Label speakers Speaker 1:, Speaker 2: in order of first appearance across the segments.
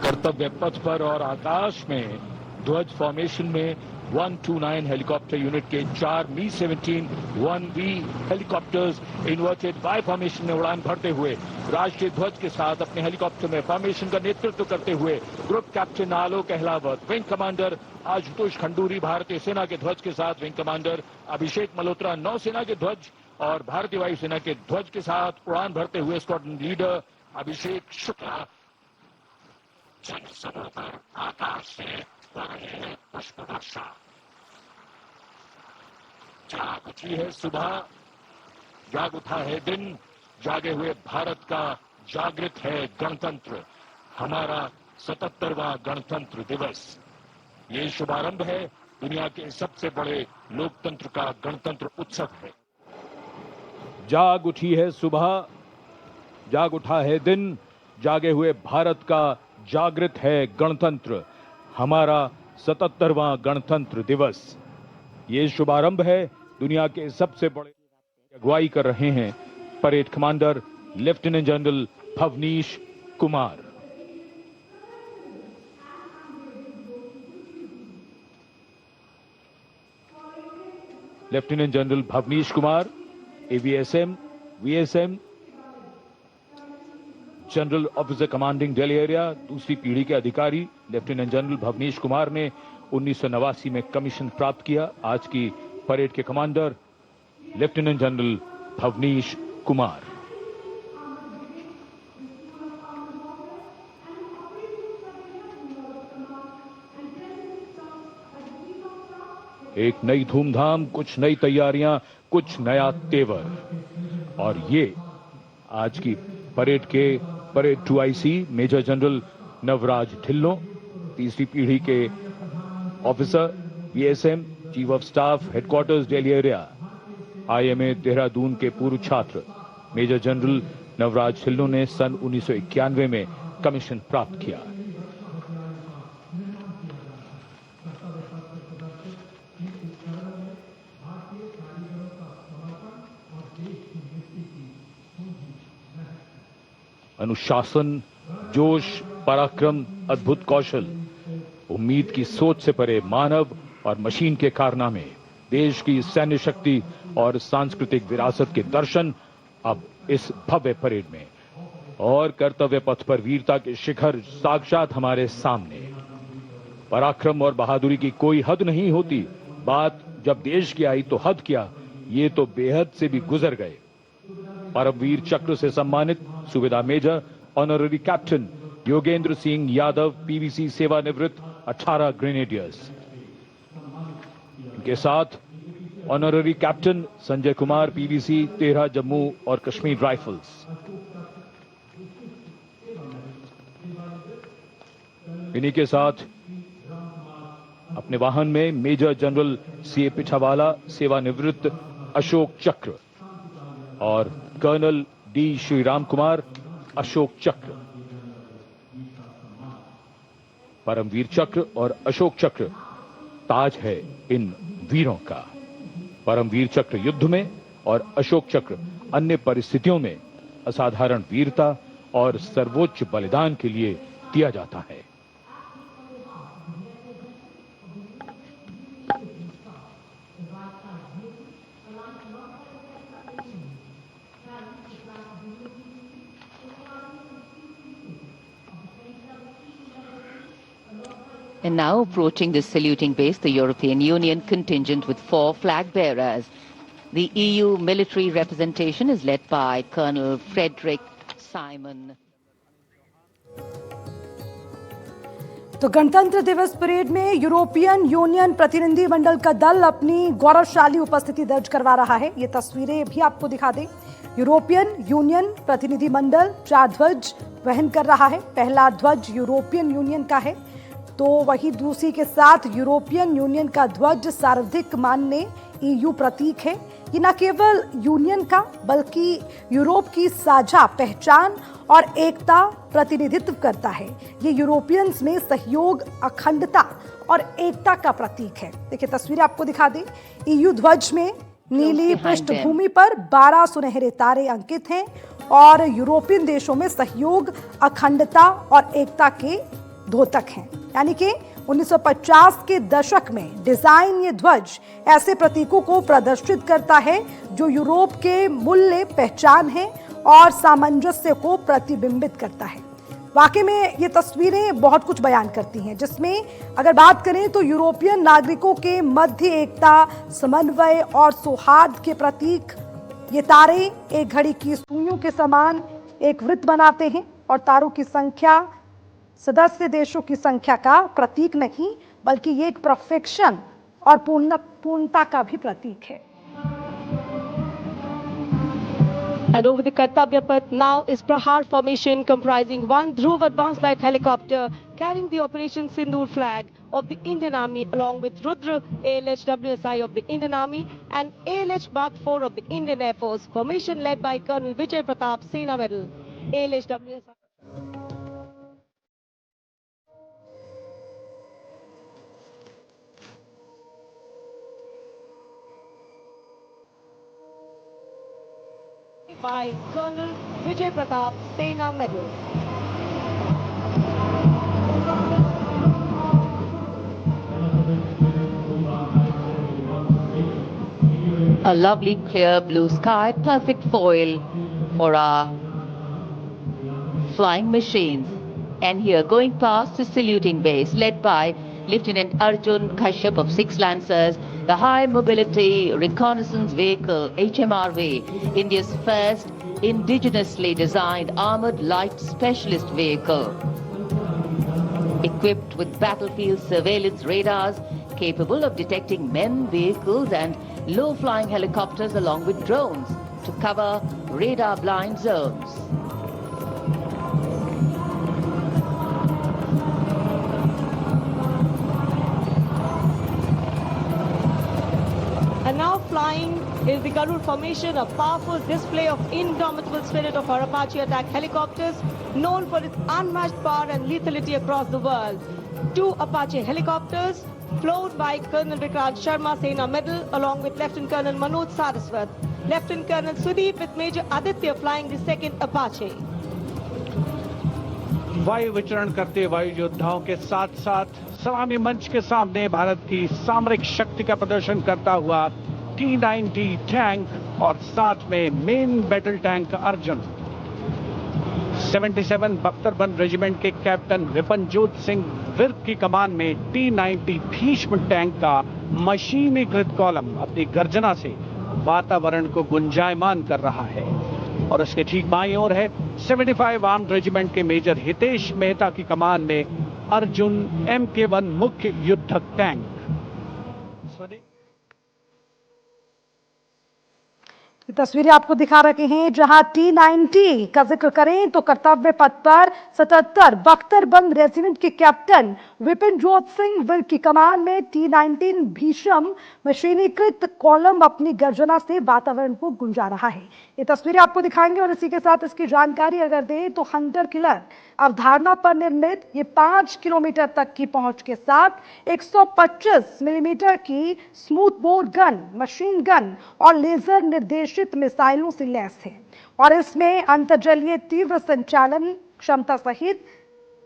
Speaker 1: कर्तव्य पथ पर और आकाश में ध्वज फॉर्मेशन में 129 हेलीकॉप्टर यूनिट के 4 मी-17 1V helicopters inverted Y formation में उड़ान भरते हुए राष्ट्रीय ध्वज के साथ अपने हेलीकॉप्टर में फॉर्मेशन का नेतृत्व करते हुए ग्रुप कैप्टन आलोक अहलावत, विंग कमांडर आशुतोष खंडूरी भारतीय सेना के ध्वज के साथ, विंग कमांडर अभिषेक मल्होत्रा नौसेना के ध्वज और भारतीय वायुसेना के ध्वज के साथ उड़ान भरते हुए स्क्वाड्रन लीडर अभिषेक शुक्ला आकाश से पुष्प वर्षा। जाग उठी है सुबह, जाग उठा है दिन, जागे हुए भारत का जागृत है गणतंत्र, हमारा 77वां गणतंत्र दिवस। ये शुभारंभ है दुनिया के सबसे बड़े लोकतंत्र का गणतंत्र उत्सव है।
Speaker 2: जाग उठी है सुबह, जाग उठा है दिन, जागे हुए भारत का जागृत है गणतंत्र, हमारा 77वां गणतंत्र दिवस। ये शुभारंभ है दुनिया के सबसे बड़े अगुवाई कर रहे हैं parade commander lieutenant general Bhavnish Kumar. Lieutenant general Bhavnish Kumar AVSM, VSM, general officer commanding Delhi area, दूसरी पीढ़ी के अधिकारी लेफ्टिनेंट जनरल भवनीश कुमार ने 1989 में कमीशन प्राप्त किया। आज की परेड के commander lieutenant general Bhavnish Kumar. एक नई धूमधाम, कुछ नई तैयारियां, कुछ नया तेवर। और ये आज की परेड के parade 2IC major general Navraj Dhillon, तीसरी पीढ़ी के officer VSM, chief of staff headquarters Delhi area, IMA Dehradun के पूर्व छात्र मेजर जनरल नवराज ढिल्लों ने सन 1991 में कमीशन प्राप्त किया। अनुशासन, जोश, पराक्रम, अद्भुत कौशल, उम्मीद की सोच से परे मानव और मशीन के कारनामे, देश की सैन्य शक्ति और सांस्कृतिक विरासत के दर्शन अब इस भव्य परेड में। और कर्तव्य पथ पर वीरता के शिखर साक्षात हमारे सामने। पराक्रम और बहादुरी की कोई हद नहीं होती। बात जब देश की आई तो हद क्या, ये तो बेहद से भी गुजर गए। परमवीर चक्र से सम्मानित Subedar major honorary captain Yogendra Singh Yadav PVC सेवानिवृत्त 18 ग्रेनेडियर्स। इनके साथ honorary captain Sanjay Kumar PVC 13 Jammu और कश्मीर राइफल्स। इन्हीं के साथ अपने वाहन में मेजर जनरल सीए पिठावाला सेवानिवृत्त अशोक चक्र और कर्नल डी श्रीराम कुमार अशोक चक्र। परमवीर चक्र और अशोक चक्र ताज है इन वीरों का। परमवीर चक्र युद्ध में और अशोक चक्र अन्य परिस्थितियों में असाधारण वीरता और सर्वोच्च बलिदान के लिए दिया जाता है।
Speaker 3: And now approaching the saluting base, the European Union contingent with 4 flag bearers. The EU military representation is led by Colonel Frederick Simon.
Speaker 4: तो गणतंत्र दिवस परेड में यूरोपियन यूनियन प्रतिनिधि मंडल का दल अपनी गौरवशाली उपस्थिति दर्ज करवा रहा है। ये तस्वीरें भी आपको दिखा दें। यूरोपियन यूनियन प्रतिनिधि मंडल 4 ध्वज वहन कर रहा है। पहला ध्वज यूरोपियन यूनियन का है, तो वही दूसरी के साथ यूरोपियन यूनियन का ध्वज सर्वाधिक मान्य EU प्रतीक है। ये न केवल यूनियन का बल्कि यूरोप की साझा पहचान और एकता प्रतिनिधित्व करता है। ये यूरोपियंस में सहयोग, अखंडता और एकता का प्रतीक है। देखिए तस्वीरें आपको दिखा दें। EU ध्वज में नीली पृष्ठभूमि पर 12 सुनहरे तारे अंकित हैं और यूरोपियन देशों में सहयोग, अखंडता और एकता के द्योतक हैं। यानी कि 1950 के दशक में डिजाइन ये ध्वज ऐसे प्रतीकों को प्रदर्शित करता है जो यूरोप के मूल्य, पहचान है और सामंजस्य को प्रतिबिंबित करता है। वाकई में ये तस्वीरें बहुत कुछ बयान करती हैं, जिसमें अगर बात करें तो यूरोपियन नागरिकों के मध्य एकता, समन्वय और सौहार्द के प्रतीक ये तारे एक घड़ी की सुइयों के समान एक वृत्त बनाते हैं और तारों की संख्या सदस्य देशों की संख्या का प्रतीक नहीं, बल्कि ये एक परफेक्शन और पूर्णता का भी प्रतीक है।
Speaker 5: And over the Kartavya Path now is Prahar formation comprising one Dhruv advanced light helicopter carrying the Operation Sindoor flag of the Indian Army along with Rudra ALH WSI of the Indian Army and ALH Mark 4 of the Indian Air Force. Formation led by Colonel Vijay Pratap Sena Medal. ALH WSI. By Colonel Vijay Pratap Sena Medal.
Speaker 3: A lovely clear blue sky, perfect foil for our flying machines. And here going past the saluting base led by Lieutenant Arjun Kashyap of 6 Lancers, the High Mobility Reconnaissance Vehicle HMRV, India's first indigenously designed armored light specialist vehicle. Equipped with battlefield surveillance radars capable of detecting men, vehicles and low-flying helicopters along with drones to cover radar-blind zones.
Speaker 5: And now flying is the Garud formation, a powerful display of indomitable spirit of our Apache attack helicopters, known for its unmatched power and lethality across the world. 2 Apache helicopters, flown by Colonel Vikrant Sharma Sena Medal, along with Lieutenant Colonel Manoj Saraswat. Lieutenant Colonel Sudeep with Major Aditya flying the 2nd Apache.
Speaker 6: वायु विचरण करते वायु योद्धाओं के साथ साथ सलामी मंच के सामने भारत की सामरिक शक्ति का प्रदर्शन करता हुआ T-90 टैंक और साथ में मेन बैटल टैंक अर्जुन। 77 बख्तरबंद रेजिमेंट के कैप्टन विपनजोत सिंह विर्क की कमान में T-90 भीष्म टैंक का मशीनीकृत कॉलम अपनी गर्जना से वातावरण को गुंजायमान कर रहा है। और उसके ठीक बाईं ओर है 75 आर्म्ड रेजिमेंट के मेजर हितेश मेहता की कमान में अर्जुन MK1 मुख्य युद्धक टैंक।
Speaker 4: ये तस्वीरें आपको दिखा रहे हैं, जहां T-90 का जिक्र करें तो कर्तव्य पथ पर 77 बख्तरबंद रेजिमेंट के कैप्टन विपिनजोत सिंह विर्क की कमान में T-19 भीषम मशीनीकृत कॉलम अपनी गर्जना से वातावरण को गुंजा रहा है। ये तस्वीरें आपको दिखाएंगे और इसी के साथ इसकी जानकारी अगर दें तो हंटर किलर अवधारणा पर निर्मित ये 5 किलोमीटर तक की पहुंच के साथ 125 मिलीमीटर की smooth bore gun, machine gun और लेजर निर्देशित मिसाइलों से लैस है और इसमें अंतर्जलीय तीव्र संचालन क्षमता सहित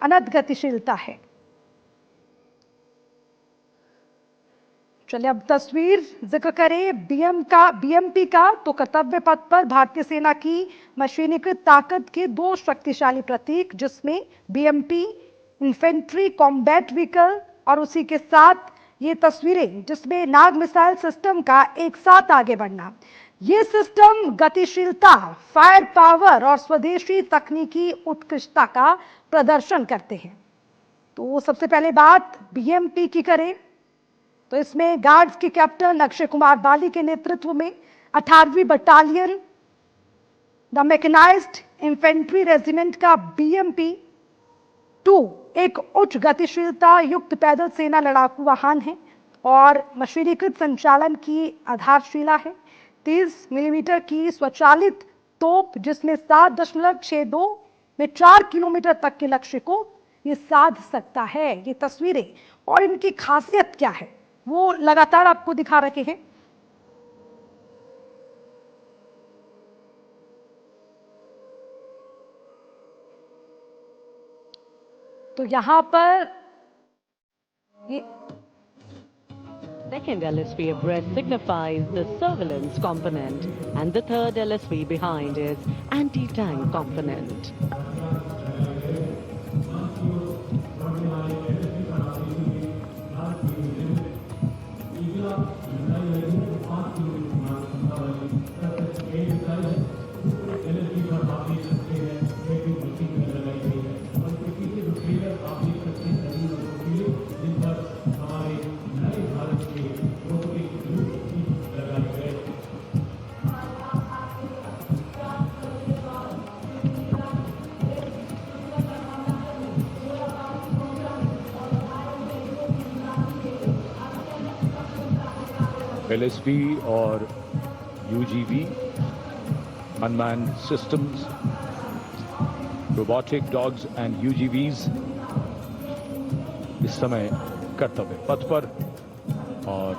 Speaker 4: अनंत गतिशीलता है। चलिए अब तस्वीर जिक्र करें बीएमपी का तो कर्तव्य पथ पर भारतीय सेना की मशीनीकृत ताकत के 2 शक्तिशाली प्रतीक, जिसमें बीएमपी इन्फेंट्री कॉम्बैट व्हीकल और उसी के साथ ये तस्वीरें जिसमें नाग मिसाइल सिस्टम का एक साथ आगे बढ़ना। ये सिस्टम गतिशीलता, फायर पावर और स्वदेशी तकनीकी उत्कृष्टता का प्रदर्शन करते हैं। तो सबसे पहले बात बीएमपी की करें तो इसमें गार्ड्स के कैप्टन अक्षय कुमार बाली के नेतृत्व में 18वीं battalion the mechanised infantry regiment का बीएमपी 2 एक उच्च गतिशीलता युक्त पैदल सेना लड़ाकू वाहन है और मशीनीकृत संचालन की आधारशिला है। 30 मिलीमीटर की स्वचालित तोप जिसमें 7.62 में 4 किलोमीटर तक के लक्ष्य को ये साध सकता है। ये तस्वीरें और इनकी खासियत क्या है वो लगातार आपको दिखा रहे हैं। तो यहाँ पर ये
Speaker 7: Second LSV abreast signifies the surveillance component, and the third LSV behind is anti-tank component.
Speaker 2: LSV और UGV, unmanned systems, robotic dogs and UGVs इस समय कर्तव्य पथ पर, और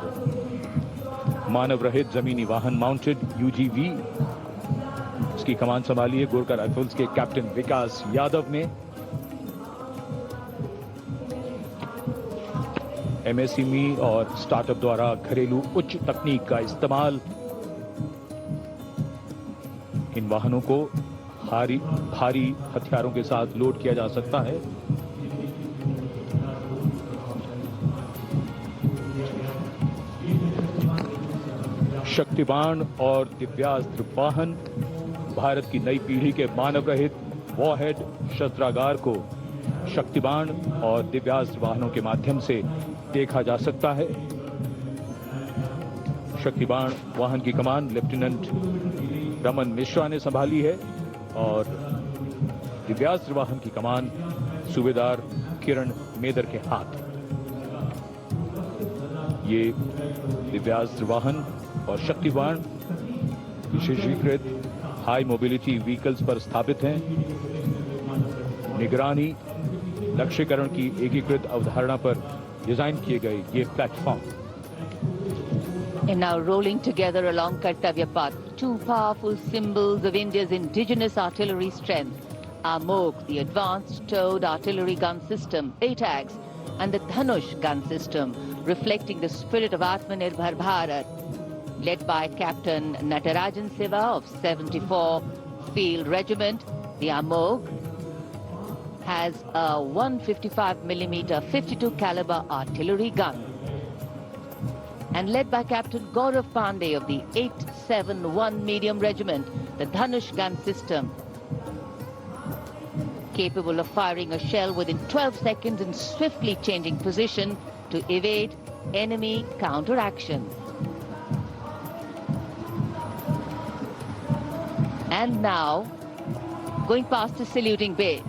Speaker 2: मानव रहित जमीनी वाहन माउंटेड UGV, इसकी कमान संभाली है गोरखा राइफल्स के कैप्टन विकास यादव ने। MSME और स्टार्टअप द्वारा घरेलू उच्च तकनीक का इस्तेमाल इन वाहनों को भारी हथियारों के साथ लोड किया जा सकता है। शक्तिबाण और दिव्यास्त्र वाहन, भारत की नई पीढ़ी के मानव रहित वॉरहेड शस्त्रागार को शक्तिबाण और दिव्यास्त्र वाहनों के माध्यम से देखा जा सकता है। शक्तिबाण वाहन की कमान लेफ्टिनेंट रमन मिश्रा ने संभाली है, और दिव्यास्त्र वाहन की कमान सूबेदार किरण मेदर के हाथ। ये दिव्यास्त्र वाहन और शक्तिबाण विशेषीकृत हाई मोबिलिटी व्हीकल्स पर स्थापित हैं। निगरानी लक्ष्यकरण की एकीकृत अवधारणा पर डिजाइन किए गए ये platform.
Speaker 3: And now rolling together along Kartavya Path, two powerful symbols of India's indigenous artillery strength, AMOG, the Advanced Towed Artillery Gun System, ATAGS, and the Dhanush gun system, reflecting the spirit of Atmanirbhar Bharat, led by Captain Natarajan Siva of 74 Field Regiment. The AMOG has a 155mm 52 caliber artillery gun, and led by Captain Gaurav Pandey of the 871 Medium Regiment, the Dhanush gun system, capable of firing a shell within 12 seconds and swiftly changing position to evade enemy counteraction. And now, going past the saluting base,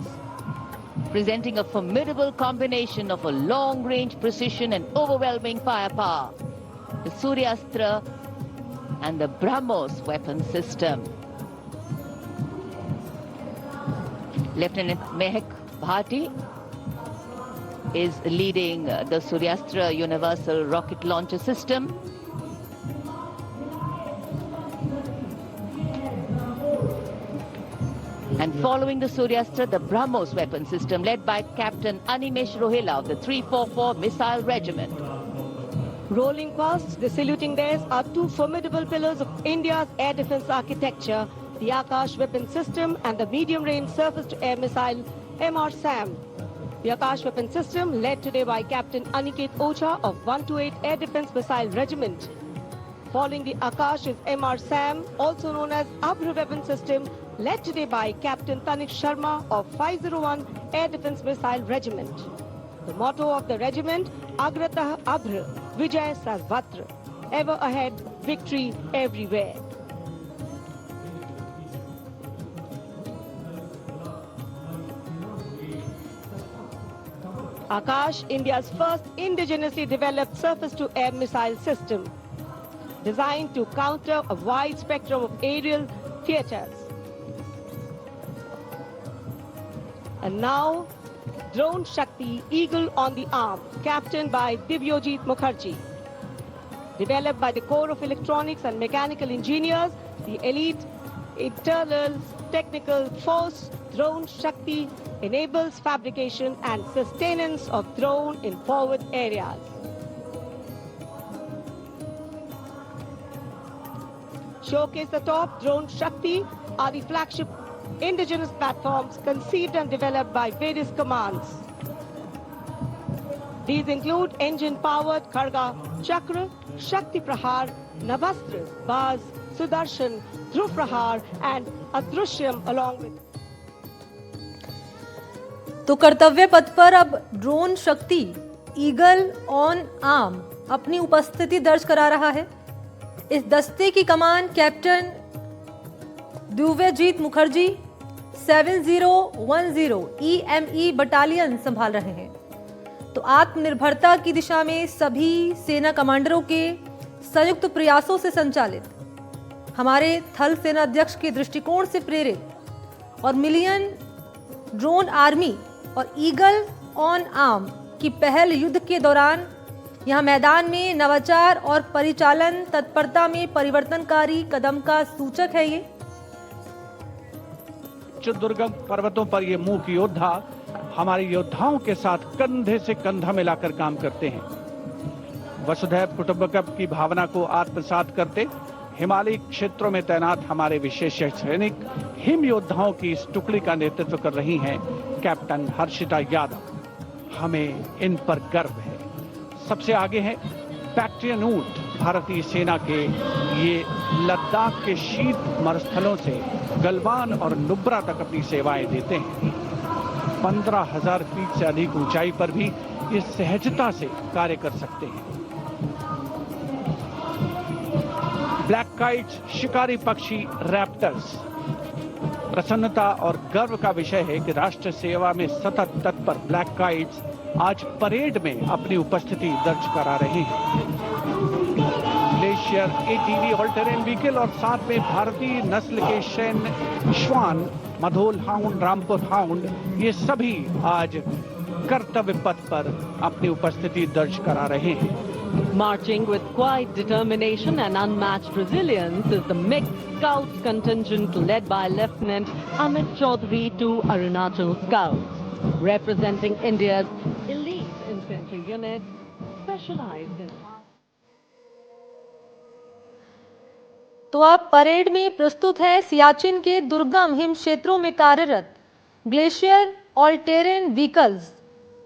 Speaker 3: presenting a formidable combination of a long-range precision and overwhelming firepower, the Suryastra and the BrahMos weapon system. Lieutenant Mehak Bhati is leading the Suryastra Universal Rocket Launcher System. And following the Suryastra, the BrahMos weapon system, led by Captain Animesh Rohila of the 344 Missile Regiment.
Speaker 5: Rolling past the saluting days are two formidable pillars of India's air defense architecture, the Akash weapon system and the medium-range surface-to-air missile MR-SAM. The Akash weapon system, led today by Captain Aniket Ocha of 128 Air Defense Missile Regiment. Following the Akash is MR-SAM, also known as Abhr weapon system, led today by Captain Tanik Sharma of 501 Air Defense Missile Regiment. The motto of the regiment, Agratah Abhr, Vijay Sarvatra, ever ahead, victory everywhere. Akash, India's first indigenously developed surface-to-air missile system, designed to counter a wide spectrum of aerial theaters. And now, Drone Shakti Eagle on the Arm, captained by Divyojit Mukherjee. Developed by the Corps of Electronics and Mechanical Engineers, the elite internal technical force Drone Shakti enables fabrication and sustenance of drone in forward areas. Showcase the top drone Shakti are the flagship indigenous platforms conceived and developed by various commands. These include engine-powered Kharga Chakra, Shakti Prahar, Navastra, Baz, Sudarshan, Dhruv Prahar and Adrushyam along with
Speaker 8: तो कर्तव्य पथ पर अब drone शक्ति eagle on arm अपनी उपस्थिति दर्ज करा रहा है। इस दस्ते की कमान कैप्टन दिव्यजीत मुखर्जी 7010 EME बटालियन संभाल रहे हैं। तो आत्मनिर्भरता की दिशा में सभी सेना कमांडरों के संयुक्त प्रयासों से संचालित, हमारे थल सेना अध्यक्ष के दृष्टिकोण से प्रेरित और मिलियन ड्रोन आर्मी और ईगल ऑन आर्म की पहल युद्ध के दौरान यहां मैदान में नवाचार और परिचालन तत्परता में परिवर्तनकारी कदम का सूचक है। ये
Speaker 6: दुर्गम पर्वतों पर ये मूक योद्धा हमारे योद्धाओं के साथ कंधे से कंधा मिलाकर काम करते हैं। वसुधैव कुटुंबकम की भावना को आत्मसात करते हिमालयी क्षेत्रों में तैनात हमारे विशेष सैनिक हिम योद्धाओं की इस टुकड़ी का नेतृत्व कर रही हैं कैप्टन हर्षिता यादव। हमें इन पर गर्व है। सबसे आगे है बैक्ट्रियन ऊंट, भारतीय सेना के ये लद्दाख के शीत मरुस्थलों से गलवान और नुब्रा तक अपनी सेवाएं देते हैं। 15,000 फीट से अधिक ऊंचाई पर भी इस सहजता से कार्य कर सकते हैं। ब्लैक काइट्स, शिकारी पक्षी रैप्टर्स। प्रसन्नता और गर्व का विषय है कि राष्ट्र सेवा में सतत तत्पर ब्लैक काइट्स आज परेड में अपनी उपस्थिति दर्ज करा रहे हैं। Glacier ATV all terrain vehicle और साथ में भारतीय नस्ल के सैन्य श्वान, मधोल हाउंड, रामपुर हाउंड, ये सभी आज कर्तव्य पथ पर अपनी उपस्थिति दर्ज करा रहे हैं।
Speaker 7: Marching with quiet determination and unmatched resilience is the mixed Scouts contingent led by Lieutenant Amit Chaudhary to Arunachal Scouts, representing India's elite infantry unit specialized in.
Speaker 8: तो अब परेड में प्रस्तुत है सियाचिन के दुर्गम हिम क्षेत्रों में कार्यरत ग्लेशियर ऑल टेरेन व्हीकल्स,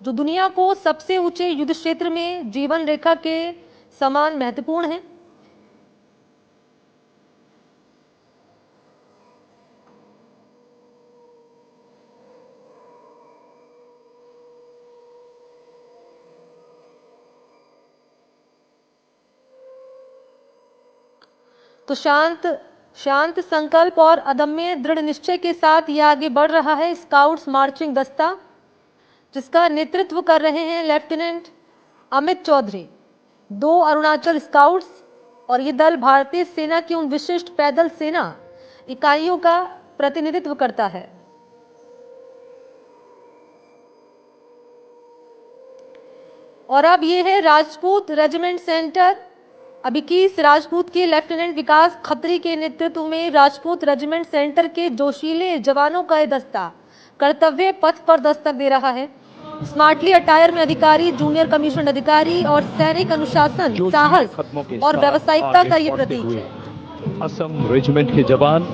Speaker 8: जो दुनिया को सबसे ऊंचे युद्ध क्षेत्र में जीवन रेखा के समान महत्वपूर्ण हैं। तो शांत संकल्प और अदम्य दृढ़ निश्चय के साथ ये आगे बढ़ रहा है स्काउट्स मार्चिंग दस्ता, जिसका नेतृत्व कर रहे हैं लेफ्टिनेंट अमित चौधरी। 2 अरुणाचल स्काउट्स और ये दल भारतीय सेना की उन विशिष्ट पैदल सेना इकाइयों का प्रतिनिधित्व करता है। और अब ये है राजपूत रेजिमेंट सेंटर। अब 21 राजपूत के लेफ्टिनेंट विकास खत्री के नेतृत्व में राजपूत रेजिमेंट सेंटर के जोशीले जवानों का यह दस्ता कर्तव्य पथ पर दस्तक दे रहा है। स्मार्टली अटायर में अधिकारी, जूनियर कमीशन अधिकारी और सैनिक अनुशासन, साहस और व्यावसायिकता का ये प्रतीक है।
Speaker 2: असम रेजिमेंट के जवान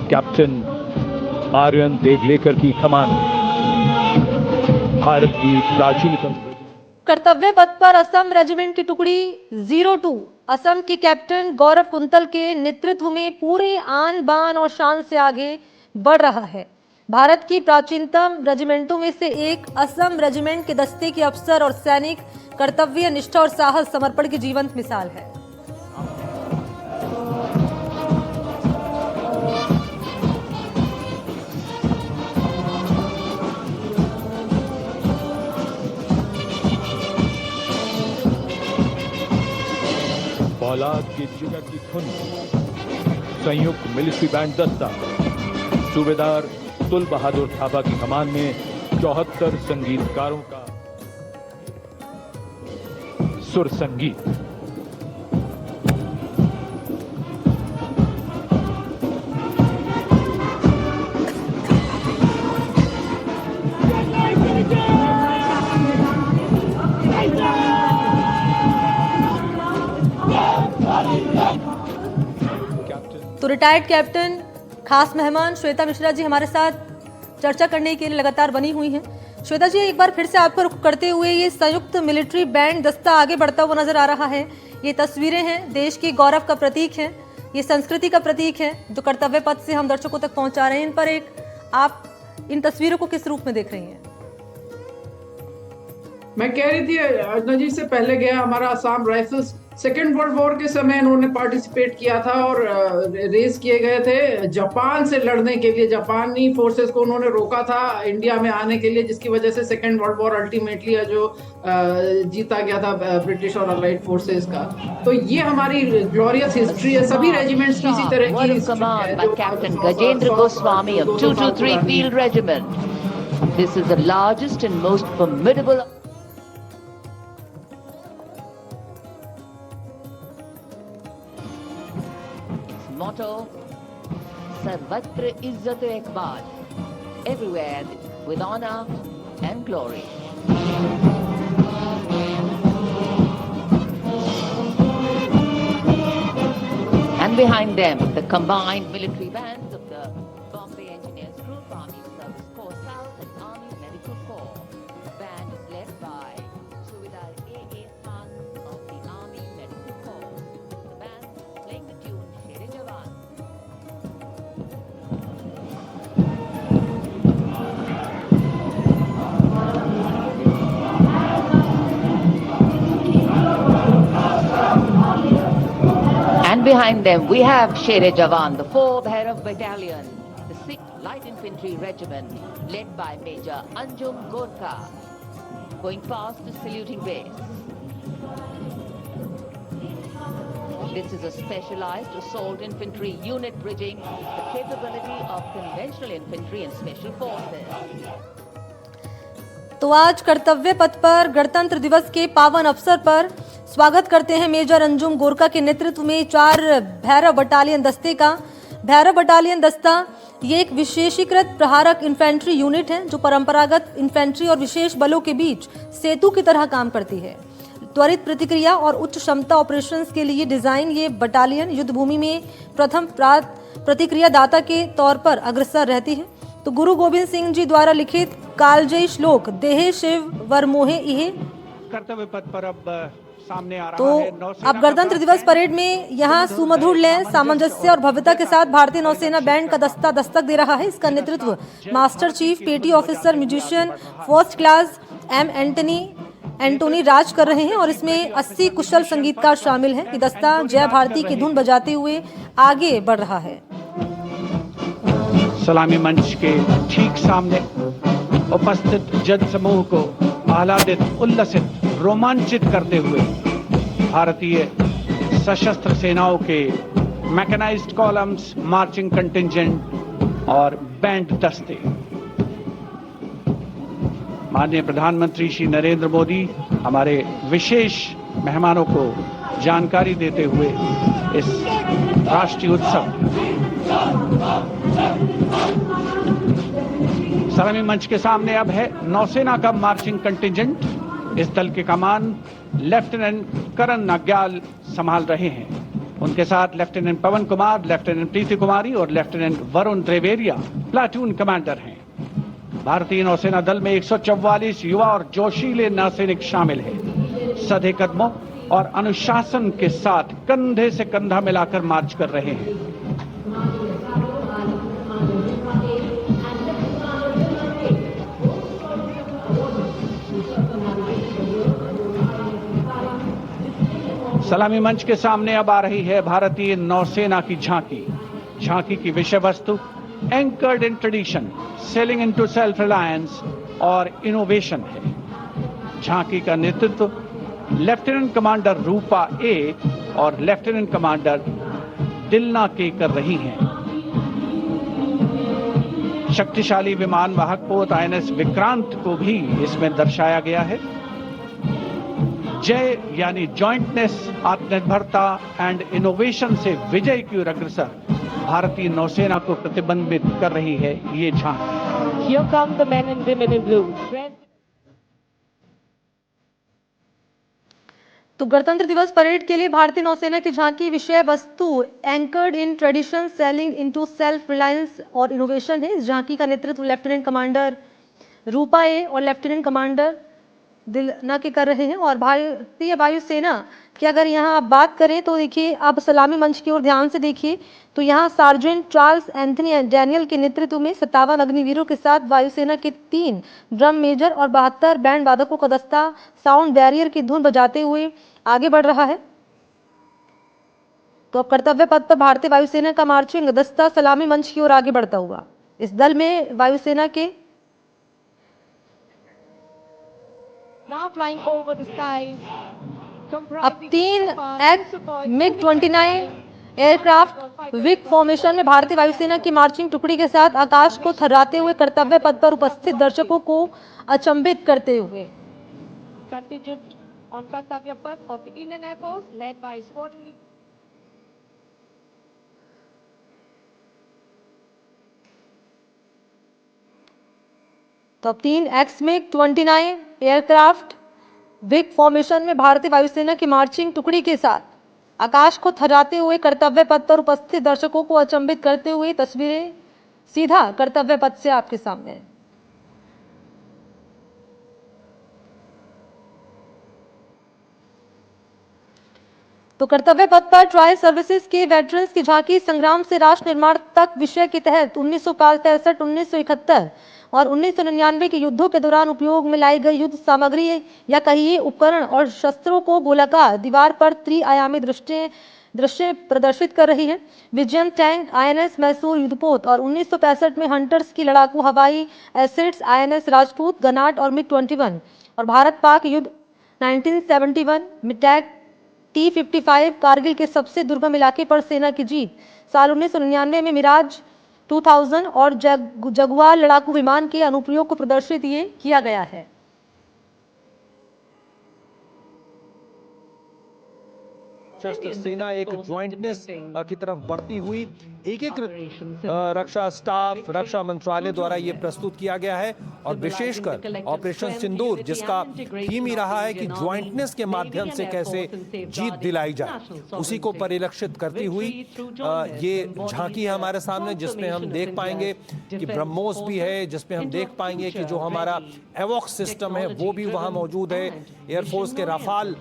Speaker 2: कैप्टन आर्यन देगलेकर की कमान भारत की प्राचीनतम
Speaker 8: कर्तव्य पथ पर असम रेजिमेंट की टुकड़ी 02 असम के कैप्टन गौरव कुंतल के नेतृत्व में पूरे आन बान और शान से आगे बढ़ रहा है। भारत की प्राचीनतम रेजिमेंटों में से एक असम रेजिमेंट के दस्ते के अफसर और सैनिक कर्तव्य निष्ठा और साहस समर्पण की जीवंत मिसाल है।
Speaker 2: औलाद की जिगर की धुन, संयुक्त मिलिट्री बैंड दस्ता, सूबेदार तुल बहादुर थापा की कमान में 74 संगीतकारों का सुर संगीत।
Speaker 8: रिटायर्ड कैप्टन खास मेहमान श्वेता मिश्रा जी हमारे साथ चर्चा करने के लिए लगातार बनी हुई हैं। श्वेता जी, एक बार फिर से आपको रुख करते हुए ये संयुक्त मिलिट्री बैंड दस्ता आगे बढ़ता हुआ नजर आ रहा है। ये तस्वीरें हैं, देश के गौरव का प्रतीक है, ये संस्कृति का प्रतीक है जो कर्तव्य पथ से हम दर्शकों तक पहुंचा रहे हैं। इन पर आप इन तस्वीरों को किस रूप में देख रही हैं?
Speaker 9: मैं कह रही थी अर्चना जी, से पहले गया हमारा Assam rifles, second world war के समय इन्होंने पार्टिसिपेट किया था और रेस किए गए थे जापान से लड़ने के लिए। जापानी फोर्सेस को उन्होंने रोका था इंडिया में आने के लिए, जिसकी वजह से सेकेंड वर्ल्ड वॉर अल्टीमेटली जो जीता गया था ब्रिटिश और अलाइड फोर्सेस का। तो ये हमारी ग्लोरियस हिस्ट्री है, सभी रेजिमेंट्स की इसी तरह की
Speaker 3: command by Captain Gajendra Goswami of 223 Field Regiment. This is the largest and most formidable motto, Sarvatra Izzat Ekbal, everywhere with honor and glory. And behind them, the combined military bands of the Bombay Engineers Group, Army Service Corps South and Army Medical Corps. The band is led by Subedar A.A. Khan of the Army Medical Corps. The band playing the tune Shere Jawan. And behind them we have Shere Jawan, the 4th Bhairav Battalion, the 6th Light Infantry Regiment, led by Major Anjum Gorkha, going past the saluting base. This is a specialized assault infantry unit bridging the capability of conventional infantry and special forces.
Speaker 8: तो आज कर्तव्य पथ पर गणतंत्र दिवस के पावन अवसर पर स्वागत करते हैं मेजर अंजुम गोरखा के नेतृत्व में 4 भैरव बटालियन दस्ते का। भैरव बटालियन दस्ता ये एक विशेषीकृत प्रहारक इन्फेंट्री यूनिट है जो परंपरागत इन्फेंट्री और विशेष बलों के बीच सेतु की तरह काम करती है। त्वरित प्रतिक्रिया और उच्च क्षमता ऑपरेशंस के लिए डिजाइन ये बटालियन युद्धभूमि में प्रथम प्रतिक्रिया दाता के तौर पर अग्रसर रहती है। तो गुरु गोविंद सिंह जी द्वारा लिखित कालजयी श्लोक देहे शिव वर मोहे इहे
Speaker 6: कर्तव्य पथ पर अब सामने आ रहा
Speaker 8: तो
Speaker 6: है।
Speaker 8: अब गणतंत्र दिवस परेड में यहाँ सुमधुर लय, सामंजस्य और भव्यता के साथ भारतीय नौसेना बैंड का दस्ता दस्तक दे रहा है। इसका नेतृत्व master chief petty officer musician first class M Antony Raj कर रहे हैं और इसमें 80 कुशल संगीतकार शामिल हैं। ये दस्ता जय भारती की धुन बजाते हुए आगे बढ़ रहा है।
Speaker 6: सलामी मंच के ठीक सामने उपस्थित जन समूह को आह्लादित, उल्लसित, रोमांचित करते हुए भारतीय सशस्त्र सेनाओं के मैकेनाइज्ड कॉलम्स, मार्चिंग कंटिंजेंट और बैंड दस्ते। माननीय प्रधानमंत्री श्री नरेंद्र मोदी हमारे विशेष मेहमानों को जानकारी देते हुए इस राष्ट्रीय उत्सव सलामी मंच के सामने अब है नौसेना का मार्चिंग कंटिंजेंट। इस दल के कमान लेफ्टिनेंट करण नाग्याल संभाल रहे हैं। उनके साथ लेफ्टिनेंट पवन कुमार, लेफ्टिनेंट प्रीति कुमारी और लेफ्टिनेंट वरुण त्रिवेरिया प्लाटून कमांडर हैं। भारतीय नौसेना दल में 144 युवा और जोशीले नौसैनिक शामिल हैं। सधे कदमों और अनुशासन के साथ कंधे से कंधा मिलाकर मार्च कर रहे हैं। सलामी मंच के सामने अब आ रही है भारतीय नौसेना की झांकी। झांकी की विषय वस्तु anchored in tradition, sailing into self reliance और इनोवेशन है। झांकी का नेतृत्व लेफ्टिनेंट कमांडर रूपा ए और लेफ्टिनेंट कमांडर दिलना के कर रही हैं। शक्तिशाली विमान वाहक पोत INS विक्रांत को भी इसमें दर्शाया गया है। जय यानी जॉइंटनेस, आत्मनिर्भरता एंड इनोवेशन से विजय की ओर अग्रसर भारतीय नौसेना को प्रतिबिंबित कर रही है ये झांकी।
Speaker 5: Here come the men and women in blue.
Speaker 8: तो गणतंत्र दिवस परेड के लिए भारतीय नौसेना की झांकी विषय वस्तु anchored in tradition sailing into self reliance और इनोवेशन है। इस झांकी का नेतृत्व लेफ्टिनेंट कमांडर रूपा ए और लेफ्टिनेंट कमांडर दिलना के कर रहे हैं। और भारतीय वायुसेना की अगर यहाँ आप बात करें तो देखिए, आप सलामी मंच की ओर ध्यान से देखिए तो यहाँ सार्जेंट चार्ल्स एंथनी डैनियल के नेतृत्व में 57 अग्निवीरों के साथ वायुसेना के 3 ड्रम मेजर और 72 बैंड वादकों का दस्ता साउंड बैरियर की धुन बजाते हुए आगे बढ़ रहा है। तो अब कर्तव्य पथ पर भारतीय वायुसेना का मार्चिंग दस्ता सलामी मंच की ओर आगे बढ़ता हुआ। इस दल में वायुसेना के
Speaker 5: Now flying over the skies.
Speaker 8: अब 3 MiG-29 एयरक्राफ्ट विक फॉर्मेशन में भारतीय वायुसेना की मार्चिंग टुकड़ी के साथ आकाश को थर्राते हुए कर्तव्य पथ पर उपस्थित दर्शकों को अचंभित करते हुए
Speaker 5: Contingent on Kartavya Path of the Indian Air Force, led by Squadron.
Speaker 8: तो अब 3 MiG-29 एयरक्राफ्ट विक फॉर्मेशन में भारतीय वायुसेना की मार्चिंग टुकड़ी के साथ आकाश को थर्राते हुए कर्तव्य पथ पर उपस्थित दर्शकों को अचंभित करते हुए तस्वीरें सीधा कर्तव्य पथ से आपके सामने है। तो कर्तव्य पथ पर ट्रायल सर्विसेज के वेटरन्स की झांकी संग्राम से राष्ट्र निर्माण तक विषय के तहत 1965, 1971 और 1999 के युद्धों के दौरान उपयोग में लाई गई युद्ध सामग्री या कहिए उपकरण और शस्त्रों को गोलाकार दीवार पर त्रिआयामी दृश्य प्रदर्शित कर रही है। विजयम टैंक, INS मैसूर युद्धपोत और 1965 में हंटर्स की लड़ाकू हवाई एसेट्स INS राजपूत, गनाट और MiG-21 और भारत पाक युद्ध 1971 मिटैक T-55 कारगिल के सबसे दुर्गम इलाके पर सेना की जीत, साल 1999 में मिराज 2000 और जगुआर लड़ाकू विमान के अनुप्रयोग को प्रदर्शित ये किया गया है।
Speaker 10: सशस्त्र सेना एक ज्वाइंटनेस की तरफ बढ़ती हुई एकीकृत रक्षा स्टाफ, रक्षा मंत्रालय द्वारा ये प्रस्तुत किया गया है और विशेषकर ऑपरेशन सिंदूर, जिसका थीम ही रहा है कि ज्वाइंटनेस के माध्यम से कैसे जीत दिलाई जाए, उसी को परिलक्षित करती हुई ये झांकी है हमारे सामने, जिसमें हम देख पाएंगे कि ब्रह्मोस भी है, जिसमें हम देख पाएंगे कि जो हमारा एवॉक सिस्टम है वो भी वहां मौजूद है, एयरफोर्स के राफाल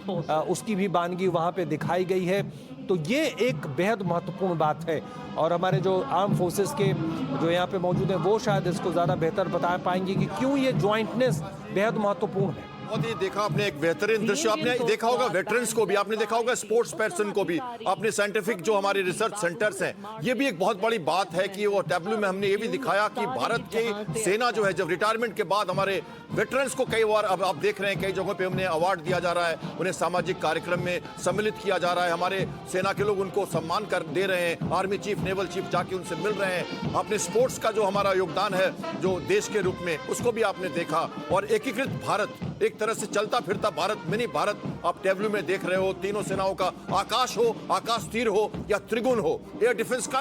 Speaker 10: उसकी भी बानगी वहां पे दिखाई गई है। तो ये एक बेहद महत्वपूर्ण बात है और हमारे जो आर्म फोर्सेस के जो यहाँ पे मौजूद हैं वो शायद इसको ज़्यादा बेहतर बता पाएंगे कि क्यों ये ज्वाइंटनेस बेहद महत्वपूर्ण है।
Speaker 11: बहुत ही देखा आपने एक बेहतरीन दृश्य, आपने देखा होगा वेटरन्स को भी, आपने देखा होगा स्पोर्ट्स पर्सन को भी, आपने साइंटिफिक जो हमारे रिसर्च सेंटर्स हैं, ये भी एक बहुत बड़ी बात है कि वो टैब्लू में हमने ये भी दिखाया कि भारत की सेना जो है जब रिटायरमेंट के बाद हमारे वेटरन्स को कई बार अब आप देख रहे हैं कई जगहों पे उन्हें अवार्ड दिया जा रहा है, उन्हें सामाजिक कार्यक्रम में सम्मिलित किया जा रहा है, हमारे सेना के लोग उनको सम्मान कर दे रहे हैं, आर्मी चीफ, नेवल चीफ जाके उनसे मिल रहे हैं। आपने स्पोर्ट्स का जो हमारा योगदान है जो देश के रूप में उसको भी आपने देखा और एकीकृत भारत, एक तरह से चलता फिरता भारत, मिनी भारत आप टैब्लू में देख रहे हो। तीनों सेनाओं का आकाश हो, आकाश तीर हो या त्रिगुण हो, एयर डिफेंस का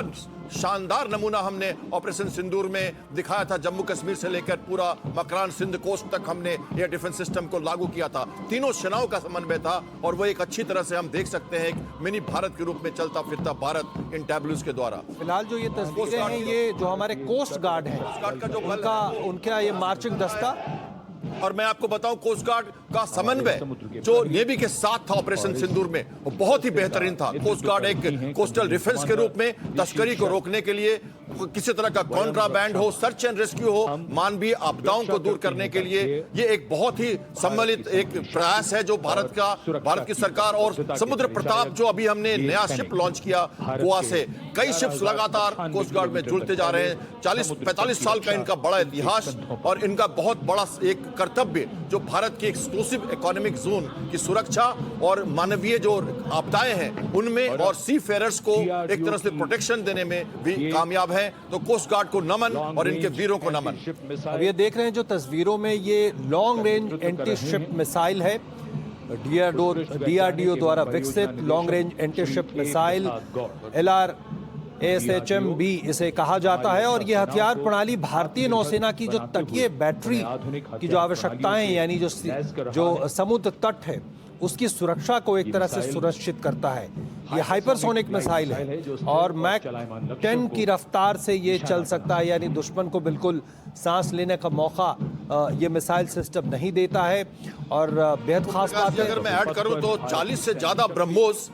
Speaker 11: शानदार नमूना हमने ऑपरेशन सिंदूर में दिखाया था। जम्मू कश्मीर से लेकर पूरा मकरान सिंध कोस्ट तक हमने एयर डिफेंस सिस्टम को लागू किया था। तीनों सेनाओं का समन्वय था और वो एक अच्छी तरह से हम देख सकते हैं एक मिनी भारत के रूप में चलता फिरता भारत इन टैब्लूज के द्वारा।
Speaker 10: फिलहाल जो ये तस्वीरें हैं ये जो हमारे कोस्ट गार्ड है उनका ये मार्चिंग दस्ता,
Speaker 11: और मैं आपको बताऊं कोस्ट गार्ड का समन्वय जो नेवी के साथ था ऑपरेशन सिंदूर में वो बहुत ही बेहतरीन था। कोस्ट गार्ड एक कोस्टल डिफेंस के रूप में तस्करी को रोकने के लिए, किसी तरह का कॉन्ट्राबैंड हो, सर्च एंड रेस्क्यू हो, मानवीय आपदाओं को दूर करने के लिए ये एक बहुत ही सम्मिलित एक प्रयास है जो भारत की सरकार और समुद्र प्रताप जो अभी हमने नया शिप लॉन्च किया गोवा से, कई शिप्स लगातार कोस्ट गार्ड में जुड़ते जा रहे हैं। 40-45 साल का इनका बड़ा इतिहास और इनका बहुत बड़ा एक कर्तव्य जो भारत के एक्सक्लूसिव इकोनॉमिक जोन की सुरक्षा और मानवीय जो आपदाएं हैं उनमें और सी फेयरर्स को एक तरह से प्रोटेक्शन देने में भी कामयाब है। तो कोस्ट गार्ड को नमन और इनके वीरों को नमन।
Speaker 10: अब ये देख रहे हैं जो तस्वीरों में ये long range anti ship missile है, DRDO द्वारा विकसित long range anti ship missile LRASHM-B इसे कहा जाता है और यह हथियार प्रणाली भारतीय नौसेना की जो तटीय बैटरी की जो आवश्यकताएं यानी जो समुद्र तट है उसकी सुरक्षा को एक तरह से सुनिश्चित करता है। ये हाइपरसोनिक मिसाइल है और मैक 10 की रफ्तार से ये चल सकता है, यानी दुश्मन को बिल्कुल सांस लेने का मौका ये मिसाइल सिस्टम नहीं देता है। और बेहद खास बात है,
Speaker 11: अगर मैं ऐड करूं तो 40 से ज्यादा ब्रह्मोस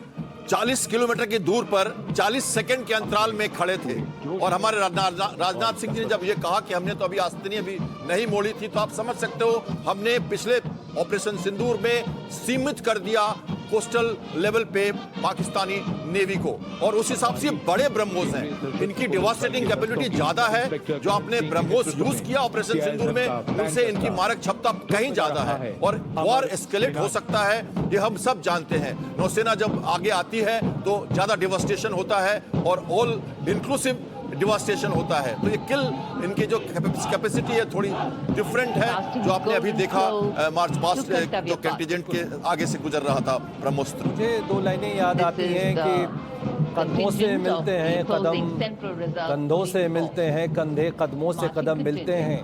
Speaker 11: 40 किलोमीटर की दूर पर 40 सेकंड के अंतराल में खड़े थे। और हमारे राजनाथ सिंह जी ने जब ये कहा कि हमने तो अभी आस्तीन अभी नहीं मोड़ी थी, तो आप समझ सकते हो हमने पिछले ऑपरेशन सिंदूर में सीमित कर दिया कोस्टल लेवल पे पाकिस्तानी नेवी को, और उस हिसाब से बड़े ब्रह्मोस हैं, इनकी डिवास्टेटिंग कैपेबिलिटी ज्यादा है। जो आपने ब्रह्मोस यूज किया ऑपरेशन सिंदूर में, उनसे इनकी मारक क्षमता कहीं ज्यादा है और वॉर एस्केलेट हो सकता है, ये हम सब जानते हैं। नौसेना जब आगे आती है तो ज्यादा डिवास्टेशन होता है और ऑल इंक्लूसिव डिवास्टेशन होता है। तो ये किल इनकी जो कैपेसिटी है थोड़ी डिफरेंट है, जो आपने अभी देखा मार्च पास्ट जो कंटिजेंट के आगे से गुजर रहा था ब्रह्मोस्त्र।
Speaker 10: मुझे दो लाइनें याद आती हैं कि कदमों से मिलते हैं कदम, कंधों से मिलते हैं कंधे, कदमों से कदम मिलते हैं,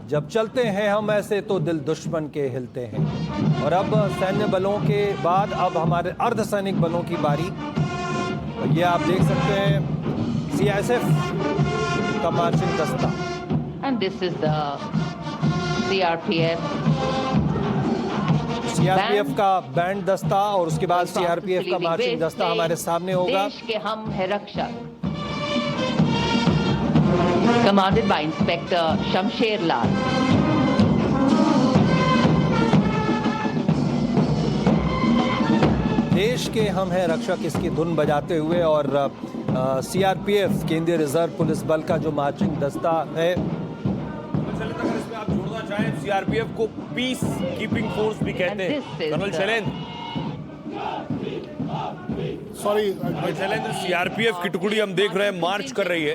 Speaker 10: जब चलते हैं हम ऐसे तो दिल दुश्मन के हिलते हैं। और अब सैन्य बलों के बाद अब हमारे अर्धसैनिक बलों की बारी। ये आप देख सकते हैं CISF का मार्चिंग दस्ता,
Speaker 3: And this is the CRPF.
Speaker 10: CRPF का बैंड दस्ता और उसके बाद CRPF का मार्चिंग दस्ता हमारे सामने होगा।
Speaker 3: देश के हम है रक्षक, कमांडेड बाय इंस्पेक्टर शमशेर लाल।
Speaker 10: देश के हम हैं रक्षक, इसकी धुन बजाते हुए। और CRPF केंद्रीय रिजर्व पुलिस बल का जो मार्चिंग दस्ता है,
Speaker 12: अगर इसमें आप जोड़ना चाहें, CRPF को पीस कीपिंग फोर्स भी कहते हैं। कर्नल शैलेंद्र, CRPF की टुकड़ी हम देख रहे हैं मार्च कर रही है।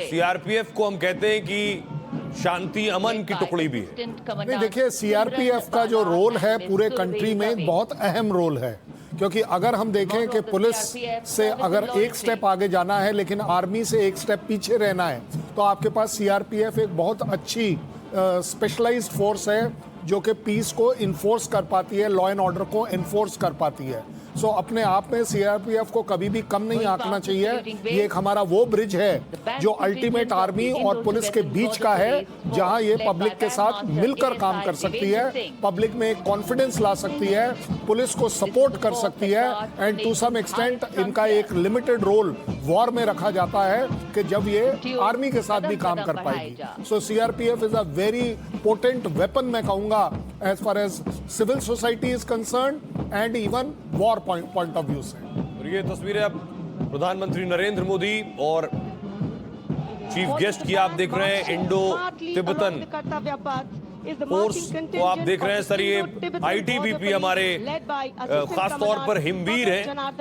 Speaker 12: CRPF को हम कहते हैं कि शांति अमन की टुकड़ी भी है।
Speaker 13: नहीं, देखिए CRPF का जो रोल है पूरे कंट्री में बहुत अहम रोल है, क्योंकि अगर हम देखें कि पुलिस से अगर एक स्टेप आगे जाना है लेकिन आर्मी से एक स्टेप पीछे रहना है, तो आपके पास CRPF एक बहुत अच्छी स्पेशलाइज्ड फोर्स है जो कि पीस को इन्फोर्स कर पाती है, लॉ एंड ऑर्डर को इन्फोर्स कर पाती है। सो अपने आप में CRPF को कभी भी कम नहीं आंकना चाहिए। ये एक हमारा वो ब्रिज है जो अल्टीमेट आर्मी और पुलिस के बीच का है, जहां ये पब्लिक के साथ मिलकर काम कर सकती है, पब्लिक में एक कॉन्फिडेंस ला सकती है, पुलिस को सपोर्ट कर सकती है, एंड टू सम एक्सटेंट इनका एक लिमिटेड रोल वॉर में रखा जाता है कि जब ये आर्मी के साथ भी काम कर पाएगी। So CRPF is a very potent weapon, मैं कहूंगा, as far as civil society is concern and even war point of view से।
Speaker 12: और ये तस्वीरें अब प्रधानमंत्री नरेंद्र मोदी और चीफ गेस्ट की आप देख रहे हैं। इंडो तिब्बतन फोर्स को आप देख रहे हैं सर, ये ITBP हमारे खास तौर पर हिमवीर हैं